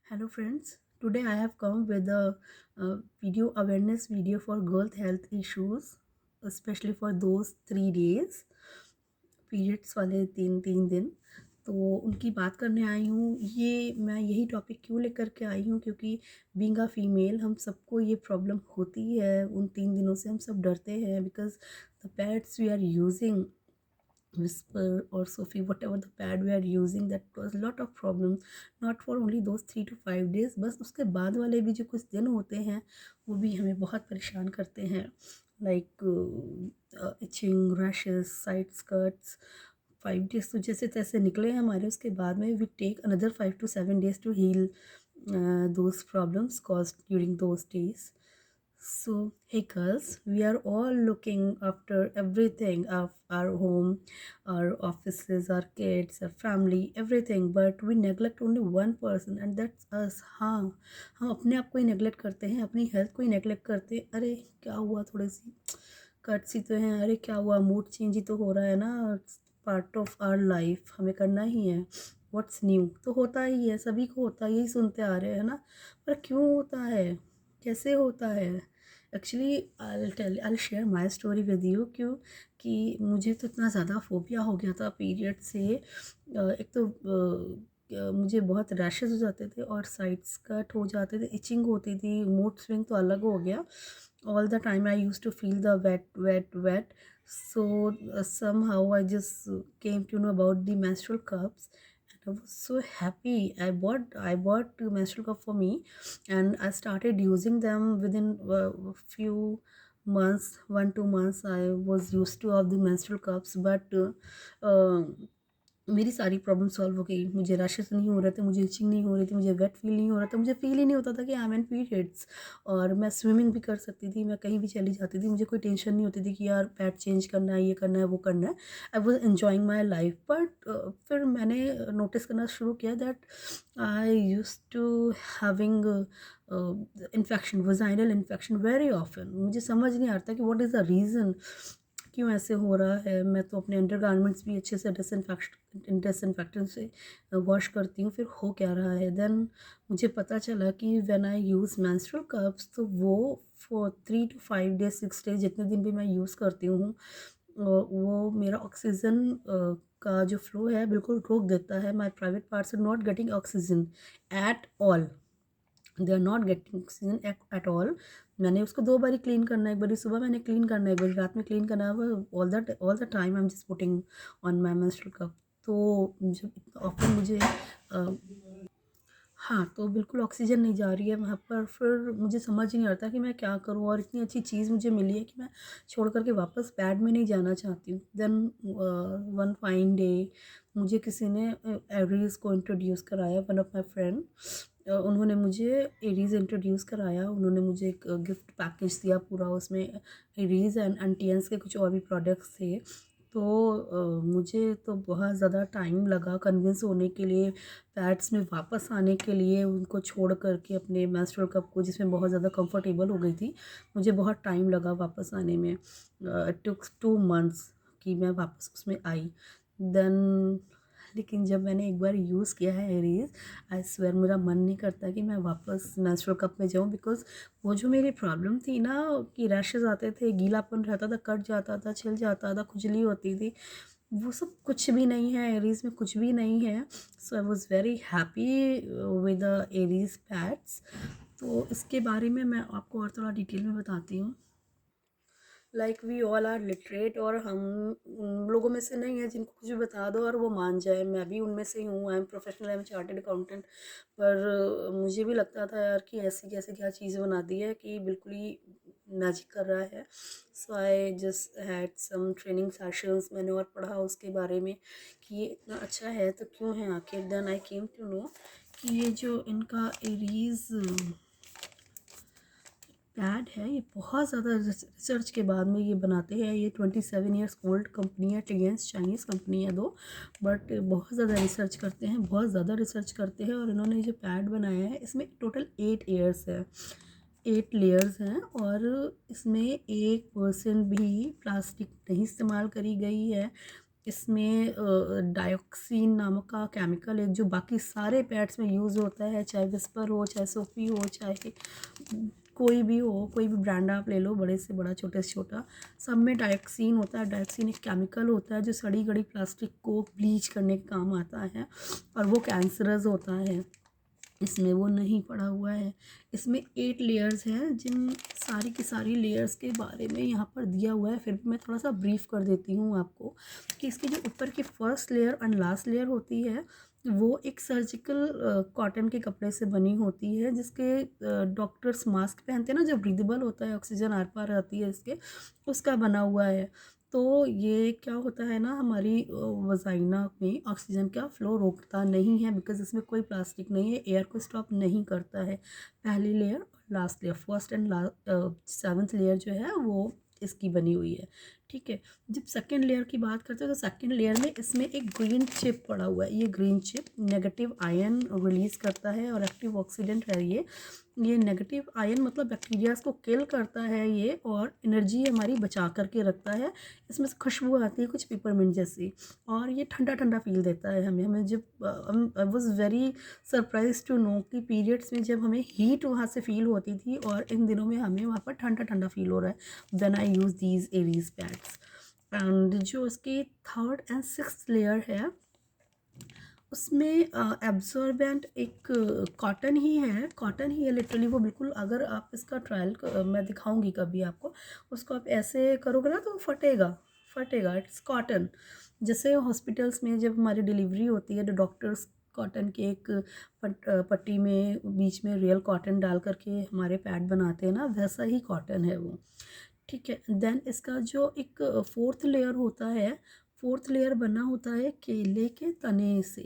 Hello friends, today I have come with a video awareness video for girl health issues, especially for those 3 days periods वाले तीन तीन दिन। तो उनकी बात करने आई हूँ। मैं यही टॉपिक क्यों लेकर के आई हूँ, क्योंकि बीइंग अ फीमेल हम सबको ये प्रॉब्लम होती है। उन 3 दिनों से हम सब डरते हैं because the pads we are using, whisper or Sophie, whatever the pad we are using, that was a lot of problems, not for only those 3 to 5 days, बस उसके बाद वाले भी जो कुछ दिन होते हैं वो भी हमें बहुत परेशान करते हैं, like itching, rashes, side skirts. 5 days तो जैसे तैसे निकले हैं हमारे, उसके बाद में we take another 5 to 7 days to heal those problems caused during those days. So, hey girls, we are all looking after everything of our home, our offices, our kids, our family, everything, but we neglect only one person and that's us. हाँ, हम अपने आप को ही neglect करते हैं, अपनी health को ही neglect करते हैं। अरे क्या हुआ, थोड़ी सी कट सी तो है, अरे क्या हुआ, मूड चेंज ही तो हो रहा है ना, पार्ट ऑफ आवर लाइफ, हमें करना ही है। व्हाट्स न्यू तो होता ही है, सभी को होता है, यही सुनते आ रहे हैं ना। पर क्यों होता है, कैसे होता है? Actually I share my story with you. क्यों कि मुझे तो इतना ज़्यादा फोबिया हो गया था पीरियड से। एक तो मुझे बहुत रैशेस हो जाते थे और साइड्स कट हो जाते थे, इचिंग होती थी, मूड स्विंग तो अलग हो गया। All the time I used to feel the wet. So somehow I just came to know about the menstrual cups, and I was so happy. I bought a menstrual cup for me, and I started using them within a few months, 1 2 months. I was used to of the menstrual cups, but मेरी सारी problem solve हो गई। मुझे rashes नहीं हो रहे थे, मुझे इचिंग नहीं हो रही थी, मुझे वेट फील नहीं हो रहा था, मुझे फील ही नहीं होता था कि आई एम इन पीरियड्स। और मैं स्विमिंग भी कर सकती थी, मैं कहीं भी चली जाती थी, मुझे कोई टेंशन नहीं होती थी कि यार पैड चेंज करना है, ये करना है, वो करना है। I was enjoying my life. But फिर मैंने नोटिस करना शुरू किया that I use to having infection, vaginal infection very often. मुझे समझ नहीं आता कि व्हाट इज़ द रीज़न, क्यों ऐसे हो रहा है। मैं तो अपने अंडर गारमेंट्स भी अच्छे से डिसइंफेक्टेंट से वॉश करती हूँ, फिर हो क्या रहा है। देन मुझे पता चला कि when I use menstrual cups, तो वो फॉर 3 to 5 days 6 days जितने दिन भी मैं यूज़ करती हूँ, वो मेरा ऑक्सीजन का जो फ्लो है बिल्कुल रोक देता है। My private parts are not getting oxygen at all, they are not getting oxygen at all. मैंने उसको 2 बारी क्लीन करना है, एक बारी सुबह मैंने क्लीन करना है, एक बारी रात में क्लीन करना है। All the time I am just putting on my menstrual cup. तो जब ऑफन मुझे हाँ, तो बिल्कुल ऑक्सीजन नहीं जा रही है वहाँ पर। फिर मुझे समझ ही नहीं आता कि मैं क्या करूँ, और इतनी अच्छी चीज़ मुझे मिली है कि मैं छोड़ कर के वापस पैड में नहीं जाना चाहती हूँ। देन वन फाइन डे मुझे किसी ने एरीज़ को इंट्रोड्यूस कराया, वन ऑफ माई फ्रेंड। उन्होंने मुझे एरीज़ इंट्रोड्यूस कराया, उन्होंने मुझे एक गिफ्ट पैकेज दिया पूरा, उसमें एरीज़ एंड एंटियंस के कुछ और भी प्रोडक्ट्स थे। तो मुझे तो बहुत ज़्यादा टाइम लगा कन्विंस होने के लिए, पैड्स में वापस आने के लिए, उनको छोड़ कर के अपने मेंस्ट्रुअल कप को, जिसमें बहुत ज़्यादा कंफर्टेबल हो गई थी। मुझे बहुत टाइम लगा वापस आने में। इट टुक 2 months कि मैं वापस उसमें आई। देन लेकिन जब मैंने एक बार यूज़ किया है एरीज़, आई स्वेयर मेरा मन नहीं करता कि मैं वापस मेंस्ट्रुअल कप में जाऊँ। बिकॉज़ वो जो मेरी प्रॉब्लम थी ना, कि रैशेज़ आते थे, गीलापन रहता था, कट जाता था, छिल जाता था, खुजली होती थी, वो सब कुछ भी नहीं है, एरीज़ में कुछ भी नहीं है। So I was very happy with the Aries pads. तो इसके बारे में मैं आपको और थोड़ा डिटेल में बताती हूँ। Like we all are literate, और हम उन लोगों में से नहीं है जिनको कुछ भी बता दो और वो मान जाए। मैं भी उनमें से ही हूँ, I am professional, I am chartered accountant. पर मुझे भी लगता था यार कि ऐसी कैसे क्या चीज़ बना दी है कि बिल्कुल ही मैजिक कर रहा है। So I just had some training sessions, मैंने और पढ़ा उसके बारे में कि ये इतना अच्छा है तो क्यों है आखिर। Then I came to know कि ये जो इनका एरीज़ पैड है, ये बहुत ज़्यादा रिसर्च के बाद में ये बनाते हैं। ये 27 ईयर्स ओल्ड कंपनी है, टिगेंस चाइनीज़ कंपनी है दो, बट बहुत ज़्यादा रिसर्च करते हैं, बहुत ज़्यादा रिसर्च करते हैं। और इन्होंने जो पैड बनाया है, इसमें टोटल 8 ईयर्स है, 8 लेयर्स हैं, और इसमें 1% भी प्लास्टिक नहीं इस्तेमाल करी गई है। इसमें डायोक्सिन नामक का केमिकल है जो बाकी सारे पैड्स में यूज़ होता है, चाहे विस्पर हो, चाहे सोफी हो, चाहे कोई भी हो, कोई भी ब्रांड आप ले लो, बड़े से बड़ा, छोटे से छोटा, सब में डायोक्सिन होता है। डायोक्सिन एक केमिकल होता है जो सड़ी गड़ी प्लास्टिक को ब्लीच करने के काम आता है और वो कैंसरस होता है। इसमें वो नहीं पड़ा हुआ है। इसमें 8 लेयर्स हैं, जिन सारी की सारी लेयर्स के बारे में यहाँ पर दिया हुआ है। फिर भी मैं थोड़ा सा ब्रीफ कर देती हूँ आपको कि इसकी जो ऊपर की फर्स्ट लेयर और लास्ट लेयर होती है वो एक सर्जिकल कॉटन के कपड़े से बनी होती है, जिसके डॉक्टर्स मास्क पहनते हैं ना, जो ब्रीदेबल होता है, ऑक्सीजन आर पार आती है इसके, उसका बना हुआ है। तो ये क्या होता है ना, हमारी वजाइना में ऑक्सीजन का फ्लो रोकता नहीं है, बिकॉज इसमें कोई प्लास्टिक नहीं है, एयर को स्टॉप नहीं करता है। पहली लेयर और last layer, first and seventh layer जो है वो इसकी बनी हुई है, ठीक है। जब सेकेंड लेयर की बात करते हैं तो सेकेंड लेयर में इसमें एक ग्रीन चिप पड़ा हुआ है। ये green chip negative ion release करता है और एक्टिव ऑक्सीडेंट है ये नेगेटिव आयन मतलब बैक्टीरियाज को किल करता है ये, और एनर्जी हमारी बचा करके रखता है। इसमें से खुशबू आती है कुछ पेपरमिंट जैसी, और ये ठंडा ठंडा फील देता है हमें जब I was very surprise to know कि पीरियड्स में जब हमें हीट वहाँ से फील होती थी और इन दिनों में हमें वहाँ पर ठंडा ठंडा फील हो रहा है when I use these Aries pads. And जो उसकी थर्ड एंड सिक्स्थ लेयर है उसमें एब्जॉर्बेंट एक कॉटन ही है लिटरली। वो बिल्कुल, अगर आप इसका ट्रायल मैं दिखाऊंगी कभी आपको, उसको आप ऐसे करोगे ना तो फटेगा। It's cotton. जैसे हॉस्पिटल्स में जब हमारी डिलीवरी होती है तो डॉक्टर्स कॉटन के एक पट्टी में बीच में रियल कॉटन डाल करके हमारे पैड बनाते हैं ना, वैसा ही कॉटन है वो, ठीक है। देन इसका जो एक फोर्थ लेयर होता है, फोर्थ लेयर बना होता है केले के तने से।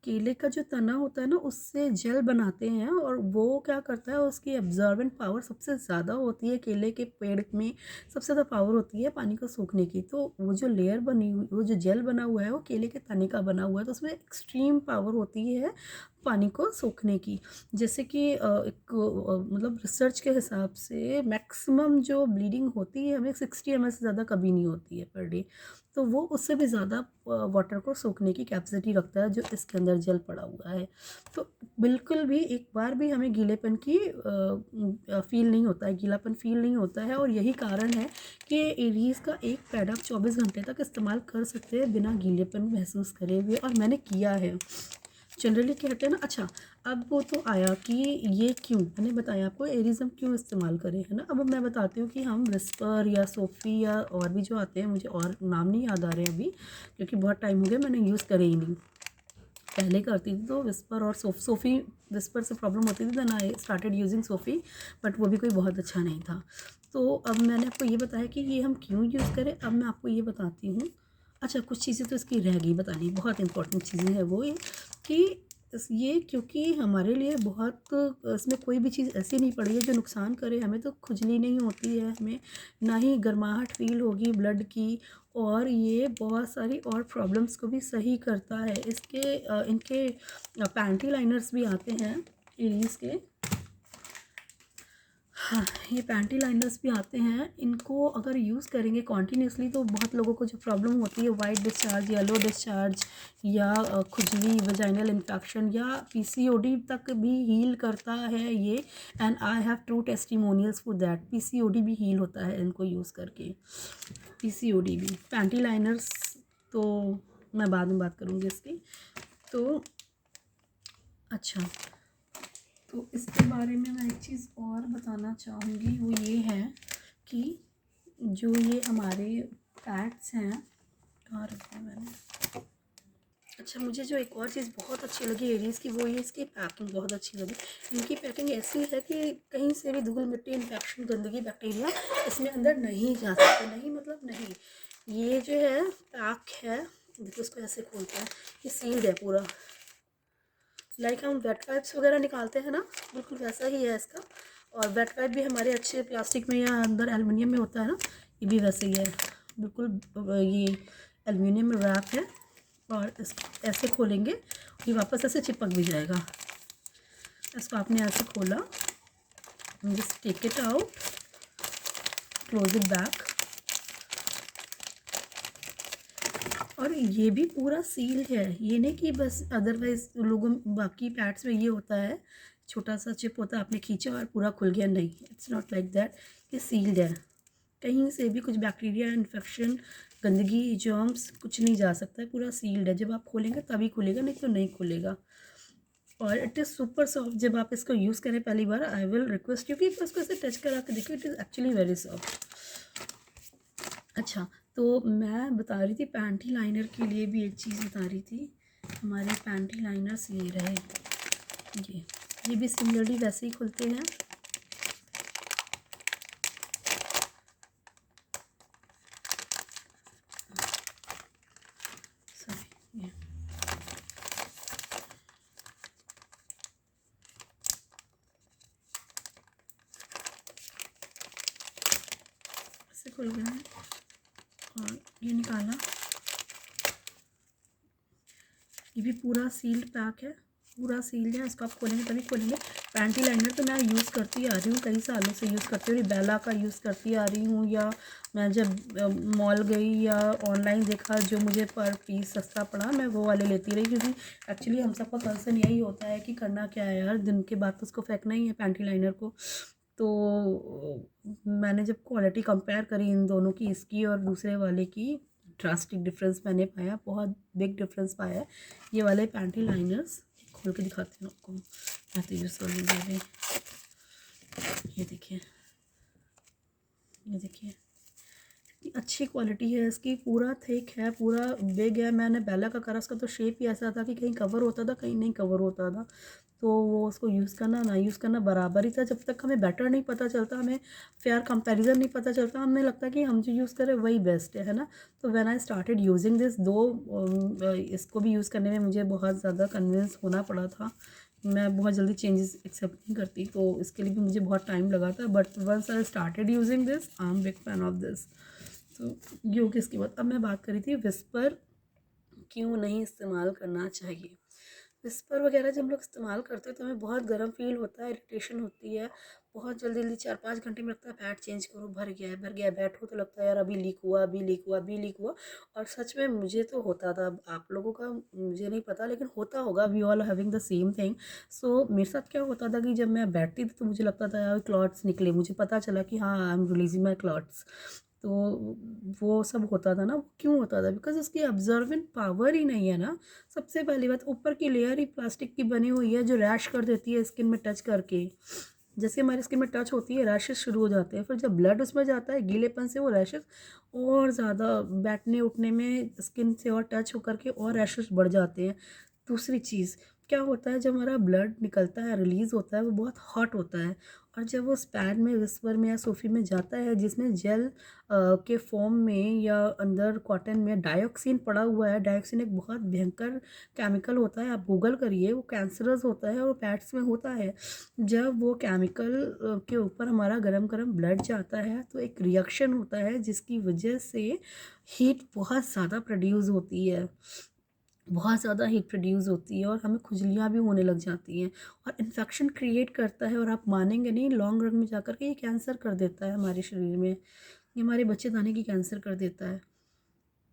केले का जो तना होता है ना, उससे जेल बनाते हैं, और वो क्या करता है, उसकी एब्जॉर्बेंट पावर सबसे ज़्यादा होती है। केले के पेड़ में सबसे ज़्यादा पावर होती है पानी को सोखने की। तो वो जो लेयर बनी हुई, वो जो जेल बना हुआ है वो केले के तने का बना हुआ है, तो उसमें एक्सट्रीम पावर होती है पानी को सोखने की। जैसे कि एक मतलब रिसर्च के हिसाब से मैक्सिमम जो ब्लीडिंग होती है हमें 60 ml से ज़्यादा कभी नहीं होती है पर डे। तो वो उससे भी ज़्यादा वाटर को सोखने की कैपेसिटी रखता है जो इसके अंदर जेल पड़ा हुआ है। तो बिल्कुल भी एक बार भी हमें गीलेपन की फील नहीं होता है, गीलापन फील नहीं होता है। और यही कारण है कि एरीज़ का एक पैड आप 24 घंटे तक इस्तेमाल कर सकते हैं बिना गीलेपन महसूस करे हुए, और मैंने किया है। जनरली कहते हैं ना, अच्छा अब वो तो आया कि ये क्यों, मैंने बताया आपको एरीज़ हम क्यों इस्तेमाल करें, है ना। अब मैं बताती हूँ कि हम विस्पर या सोफ़ी या और भी जो आते हैं, मुझे और नाम नहीं याद आ रहे अभी क्योंकि बहुत टाइम हो गया मैंने यूज़ करे ही नहीं। पहले करती थी तो विस्पर और सोफ़ी, विस्पर से प्रॉब्लम होती थी, then I started using Sofy, but वो भी कोई बहुत अच्छा नहीं था। तो अब मैंने आपको ये बताया कि ये हम क्यों यूज़ करें। अब मैं आपको ये बताती हूँ। अच्छा, कुछ चीज़ें तो इसकी रह गई बतानी, बहुत इंपॉर्टेंट चीज़ें हैं वो, ये कि ये क्योंकि हमारे लिए बहुत, इसमें कोई भी चीज़ ऐसी नहीं पड़ी है जो नुकसान करे हमें। तो खुजली नहीं होती है हमें, ना ही गर्माहट फील होगी ब्लड की, और ये बहुत सारी और प्रॉब्लम्स को भी सही करता है। इनके पैंटी लाइनर्स भी आते हैं एरीज़ के। हाँ, ये पैंटी लाइनर्स भी आते हैं। इनको अगर यूज़ करेंगे कॉन्टीन्यूसली तो बहुत लोगों को जो प्रॉब्लम होती है वाइट डिस्चार्ज, येलो डिस्चार्ज, या खुजली, वजाइनल इन्फेक्शन, या पीसीओडी तक भी हील करता है ये। And I have true testimonials for that. PCOD भी हील होता है इनको यूज़ करके, पीसीओडी भी। पैंटी लाइनर्स तो मैं बाद में बात करूँगी इसकी। तो अच्छा, तो इसके बारे में मैं एक चीज़ और बताना चाहूँगी, वो ये है कि जो ये हमारे पैड्स हैं, कहाँ रखा है मैंने। अच्छा, मुझे जो एक और चीज़ बहुत अच्छी लगी एरीज़ की, वो ये इसकी पैकिंग बहुत अच्छी लगी। इनकी पैकिंग ऐसी है कि कहीं से भी धूल मिट्टी, इन्फेक्शन, गंदगी, बैक्टीरिया इसमें अंदर नहीं जा सकते। नहीं मतलब नहीं, ये जो है पैक है, देखो इसको ऐसे खोलते हैं, ये सील्ड है पूरा, लाइक हम वेट वाइप्स वगैरह निकालते हैं ना, बिल्कुल वैसा ही है इसका। और वेट वाइप भी हमारे अच्छे प्लास्टिक में या अंदर एलुमिनियम में होता है ना, ये भी वैसे ही है बिल्कुल। ये एलुमिनियम में रैप है, और इस ऐसे खोलेंगे ये वापस ऐसे चिपक भी जाएगा। इसको आपने ऐसे खोला, just take it out, close it back, और ये भी पूरा सील्ड है, ये नहीं कि बस अदरवाइज लोगों बाकी पैड्स में ये होता है छोटा सा चिप होता है, आपने खींचा और पूरा खुल गया, नहीं, इट्स नॉट लाइक दैट। ये सील्ड है, कहीं से भी कुछ बैक्टीरिया इन्फेक्शन गंदगी जर्म्स कुछ नहीं जा सकता है, पूरा सील्ड है। जब आप खोलेंगे तभी खुलेगा, नहीं तो नहीं खुलेगा। और इट इज़ सुपर सॉफ्ट। जब आप इसको यूज़ करें पहली बार, आई विल रिक्वेस्ट यू कि इसको ऐसे टच करा के देखिए, it is actually very soft. अच्छा, तो मैं बता रही थी पैंटी लाइनर के लिए भी एक चीज़ बता रही थी। हमारे पैंटी लाइनर्स ये रहे, ये भी सिमिलरली वैसे ही खुलते हैं। सॉरी, ये ऐसे खुल गए हैं और ये निकाला, ये भी पूरा सील्ड पैक है, पूरा सील्ड है। इसको आप खोलेंगे तभी खोलेंगे। पैंटी लाइनर तो मैं यूज़ करती आ रही हूँ, कई सालों से यूज़ करती हूँ, बेला का यूज़ करती आ रही हूँ, या मैं जब मॉल गई या ऑनलाइन देखा जो मुझे पर पीस सस्ता पड़ा, मैं वो वाले लेती रही। क्योंकि एक्चुअली हम सबका कंसर्न यही होता है कि करना क्या है यार, दिन के बाद तो उसको फेंकना ही है पैंटी लाइनर को। तो मैंने जब क्वालिटी कंपेयर करी इन दोनों की, इसकी और दूसरे वाले की, ड्रास्टिक डिफरेंस मैंने पाया, बहुत बिग डिफरेंस पाया है। ये वाले पैंटी लाइनर्स खोल के दिखाती हूँ आपको, मैं तो यूज़ करूँगी। ये देखिए, ये देखिए इतनी अच्छी क्वालिटी है इसकी, पूरा थिक है, पूरा बिग है। मैंने बेला का करा, उसका तो शेप ही ऐसा था कि कहीं कवर होता था, कहीं नहीं कवर होता था। तो वो उसको यूज़ करना ना यूज़ करना बराबर ही था। जब तक हमें बेटर नहीं पता चलता, हमें फेयर कंपैरिजन नहीं पता चलता, हमें लगता है कि हम जो यूज़ करें वही बेस्ट है ना। तो when I started using this, इसको भी यूज़ करने में मुझे बहुत ज़्यादा कन्विंस होना पड़ा था। मैं बहुत जल्दी चेंजेस एक्सेप्ट नहीं करती, तो इसके लिए भी मुझे बहुत टाइम लगा था। But once I started using this, I am big fan of this. तो ये हो गया इसके बाद। अब मैं बात कर रही थी विस्पर क्यों नहीं इस्तेमाल करना चाहिए। विस्पर वगैरह जब हम लोग इस्तेमाल करते हैं तो हमें बहुत गर्म फील होता है, इरिटेशन होती है, बहुत जल्दी जल्दी 4-5 घंटे में लगता है पैड चेंज करो, भर गया है, बैठो तो लगता है यार अभी लीक हुआ, अभी लीक हुआ, अभी लीक हुआ। और सच में मुझे तो होता था, अब आप लोगों का मुझे नहीं पता, लेकिन होता होगा, we all having the same thing. So मेरे साथ क्या होता था कि जब मैं बैठती थी तो मुझे लगता था यार क्लॉट्स निकले, मुझे पता चला कि हाँ I am releasing my clots. तो वो सब होता था ना, वो क्यों होता था? बिकॉज उसकी ऑब्जर्वेंट पावर ही नहीं है ना। सबसे पहली बात, ऊपर की लेयर ही प्लास्टिक की बनी हुई है जो रैश कर देती है स्किन में टच करके। जैसे हमारी स्किन में टच होती है, रैशेस शुरू हो जाते हैं, फिर जब ब्लड उसमें जाता है गीलेपन से वो रैशेस और ज़्यादा बैठने उठने में स्किन से और टच होकर के और रैशेस बढ़ जाते हैं। दूसरी चीज़ क्या होता है, जब हमारा ब्लड निकलता है, रिलीज़ होता है, वो बहुत हॉट होता है। और जब वो स्पैन में, विस्पर में या सोफ़ी में जाता है जिसमें जेल के फॉर्म में या अंदर कॉटन में डायोक्सिन पड़ा हुआ है। डायोक्सिन एक बहुत भयंकर केमिकल होता है, आप गूगल करिए, वो कैंसरस होता है और पैट्स में होता है। जब वो केमिकल के ऊपर हमारा गरम गरम ब्लड जाता है तो एक रिएक्शन होता है जिसकी वजह से हीट बहुत ज़्यादा प्रोड्यूस होती है, बहुत ज़्यादा हीट प्रोड्यूस होती है और हमें खुजलियाँ भी होने लग जाती हैं और इन्फेक्शन क्रिएट करता है। और आप मानेंगे नहीं, लॉन्ग रन में जाकर के ये कैंसर कर देता है हमारे शरीर में, ये हमारे बच्चेदानी की कैंसर कर देता है।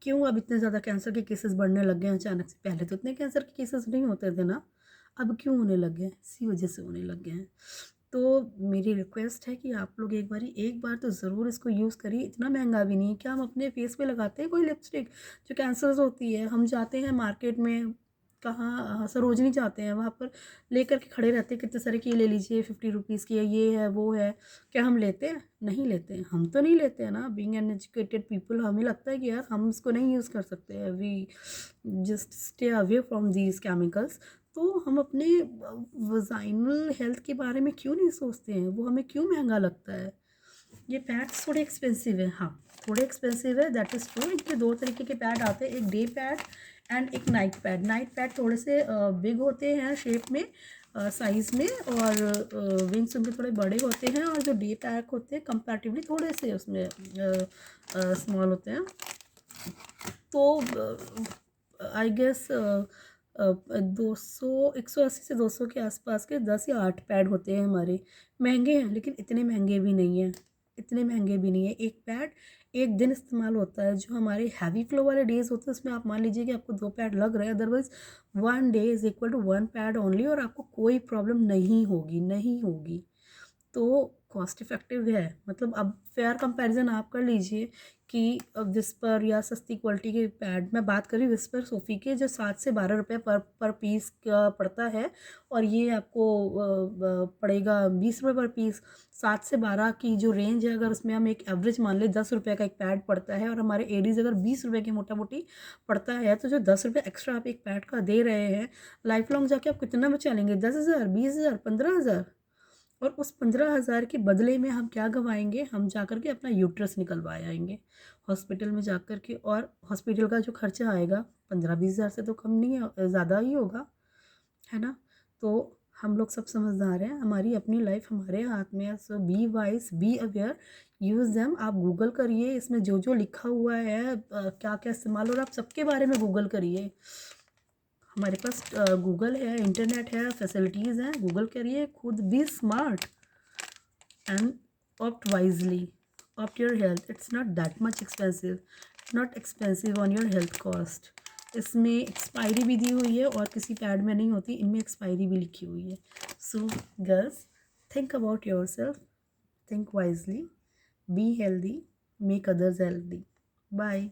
क्यों अब इतने ज़्यादा कैंसर के केसेस बढ़ने लग गए हैं अचानक से? पहले तो इतने कैंसर के केसेस नहीं होते थे ना, अब क्यों होने लग गए? इसी वजह से होने लग गए हैं। तो मेरी रिक्वेस्ट है कि आप लोग एक बार तो ज़रूर इसको यूज़ करिए। इतना महंगा भी नहीं है। क्या हम अपने फेस पे लगाते हैं कोई लिपस्टिक जो कैंसर्स होती है? हम जाते हैं मार्केट में, कहाँ सरोजनी जाते हैं, वहाँ पर लेकर के खड़े रहते हैं कितने सारे कि ये ले लीजिए 50 रुपीज़ की है, ये है वो है। क्या हम लेते हैं? नहीं लेते हैं, हम तो नहीं लेते हैं ना। बीइंग एन एजुकेटेड पीपल हमें लगता है कि यार हम इसको नहीं यूज़ कर सकते हैं, we just stay away from these chemicals. तो हम अपने वजाइनल हेल्थ के बारे में क्यों नहीं सोचते हैं? वो हमें क्यों महंगा लगता है? ये पैड्स थोड़े एक्सपेंसिव है, हाँ थोड़े एक्सपेंसिव है, दैट इज़ ट्रू। इनके दो तरीके के पैड आते हैं, एक डे पैड एंड एक नाइट पैड। नाइट पैड थोड़े से बिग होते हैं शेप में, साइज़ में, और विंग्स उनके थोड़े बड़े होते हैं। और जो डे पैक होते हैं कंपैरेटिवली थोड़े से उसमें स्मॉल होते हैं। तो आई गेस 200 180 से 200 के आसपास के 10 या 8 पैड होते हैं हमारे। महंगे हैं लेकिन इतने महंगे भी नहीं हैं। इतने महंगे भी नहीं है। एक पैड एक दिन इस्तेमाल होता है। जो हमारे हैवी फ्लो वाले डेज़ होते हैं उसमें आप मान लीजिए कि आपको 2 पैड लग रहे हैं, otherwise 1 day is equal to 1 pad only, और आपको कोई प्रॉब्लम नहीं होगी, नहीं होगी। तो कॉस्ट इफ़ेक्टिव है। मतलब अब फेयर कंपैरिज़न आप कर लीजिए कि विस्पर या सस्ती क्वालिटी के पैड, मैं बात कर रही हूँ विस्पर सोफ़ी के, जो 7 से 12 रुपये पर पीस का पड़ता है, और ये आपको पड़ेगा 20 रुपये पर पीस। 7 से 12 की जो रेंज है, अगर उसमें हम एक एवरेज मान लें 10 रुपये का एक पैड पड़ता है, और हमारे एडीज़ अगर 20 रुपये की मोटा-मोटी पड़ता है, तो जो 10 रुपये एक्स्ट्रा आप एक पैड का दे रहे हैं, लाइफ़ लॉन्ग जाके आप कितना बचा लेंगे? 10,000, 20,000, 15,000। और उस 15,000 के बदले में हम क्या गँवाएँगे? हम जाकर के अपना यूट्रस निकलवा आएँगे हॉस्पिटल में जाकर के, और हॉस्पिटल का जो खर्चा आएगा 15-20 हज़ार से तो कम नहीं है, ज़्यादा ही होगा, है ना? तो हम लोग सब समझदार हैं, हमारी अपनी लाइफ हमारे हाथ में है। So be wise, be aware, use them. आप गूगल करिए, इसमें जो-जो लिखा हुआ है क्या-क्या इस्तेमाल, और आप सबके बारे में गूगल करिए। हमारे पास गूगल है, इंटरनेट है, फैसिलिटीज़ हैं, गूगल करिए खुद। Be smart and opt wisely, opt your health. It's not that much expensive, not expensive on your health cost. इसमें एक्सपायरी भी दी हुई है, और किसी पैड में नहीं होती, इनमें एक्सपायरी भी लिखी हुई है। So girls, think about your self, think wisely, be healthy, make others healthy. Bye.